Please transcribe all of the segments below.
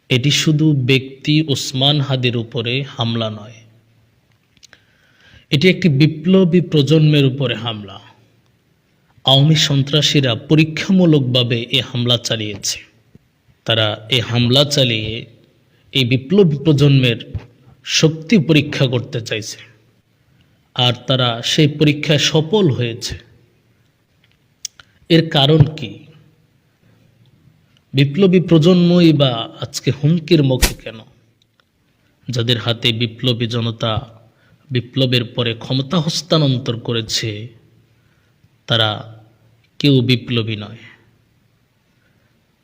এটি শুধু ব্যক্তি ওসমান হাদির উপরে হামলা নয়, এটি একটি বিপ্লবী প্রজন্মের উপরে হামলা। আওয়ামী সন্ত্রাসীরা পরীক্ষামূলকভাবে এই হামলা চালিয়েছে। তারা এই হামলা চালিয়ে এই বিপ্লবী প্রজন্মের শক্তি পরীক্ষা করতে চাইছে, আর তারা সেই পরীক্ষায় সফল হয়েছে। এর কারণ কি? বিপ্লবী প্রজন্মই বা আজকে হুমকির মুখে কেন? যাদের হাতে বিপ্লবী জনতা বিপ্লবের পরে ক্ষমতা হস্তান্তর করেছে, তারা কেউ বিপ্লবী নয়।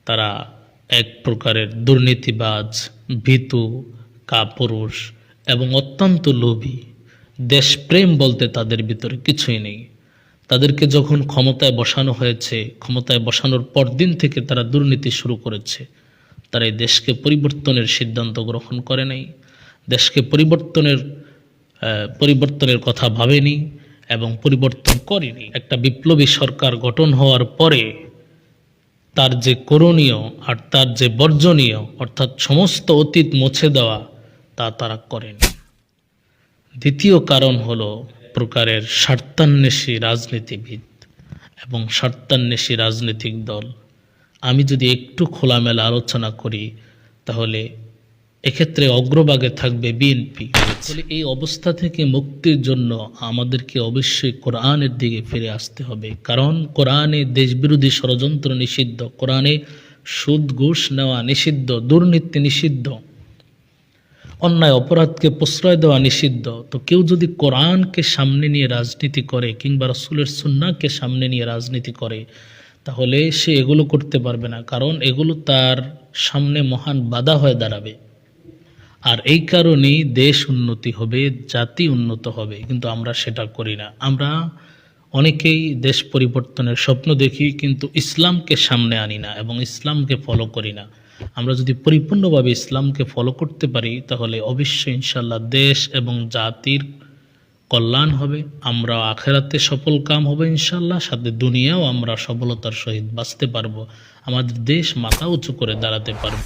তারা এক প্রকারের দুর্নীতিবাজ, ভীতু, কাপুরুষ এবং অত্যন্ত লোভী। দেশপ্রেম বলতে তাদের ভিতরে কিছুই নেই। তাদেরকে যখন ক্ষমতায় বসানো হয়েছে, ক্ষমতায় বসানোর পরদিন থেকে তারা দুর্নীতি শুরু করেছে। তারা এই দেশকে পরিবর্তনের সিদ্ধান্ত গ্রহণ করে নাই, দেশকে পরিবর্তনের কথা ভাবেনি এবং পরিবর্তন করেনি। একটা বিপ্লবী সরকার গঠন হওয়ার পরে তার যে করণীয় আর তার যে বর্জনীয়, অর্থাৎ সমস্ত অতীত মুছে দেওয়া, তা তারা করেনি। দ্বিতীয় কারণ হলো প্রকারের স্বার্থান্বেষী রাজনীতিবিদ এবং স্বার্থান্বেষী রাজনৈতিক দল। আমি যদি একটু খোলামেলা আলোচনা করি, তাহলে এক্ষেত্রে অগ্রভাগে থাকবে বিএনপি। এই অবস্থা থেকে মুক্তির জন্য আমাদেরকে অবশ্যই কোরআনের দিকে ফিরে আসতে হবে, কারণ কোরআনে দেশবিরোধী ষড়যন্ত্র নিষিদ্ধ, কোরআনে সুদ ঘুষ নেওয়া নিষিদ্ধ, দুর্নীতি নিষিদ্ধ, অন্যায় অপরাধকে প্রশ্রয় দেওয়া নিষিদ্ধ। তো কেউ যদি কোরআনকে সামনে নিয়ে রাজনীতি করে কিংবা রাসূলের সুন্নাহকে সামনে নিয়ে রাজনীতি করে, তাহলে সে এগুলো করতে পারবে না, কারণ এগুলো তার সামনে মহান বাধা হয়ে দাঁড়াবে। আর এই কারণেই দেশ উন্নতি হবে, জাতি উন্নত হবে, কিন্তু আমরা সেটা করি না। আমরা অনেকেই দেশ পরিবর্তনের স্বপ্ন দেখি, কিন্তু ইসলামকে সামনে আনি না এবং ইসলামকে ফলো করি না। আমরা যদি পরিপূর্ণভাবে ইসলামকে ফলো করতে পারি, তাহলে অবশ্যই ইনশাল্লাহ দেশ এবং জাতির কল্যাণ হবে। আমরা আখেরাতে সফল কাম হবে ইনশাল্লাহ, সাথে দুনিয়াও আমরা সফলতার সহিত বাঁচতে পারবো। আমাদের দেশ মাথা উঁচু করে দাঁড়াতে পারবে।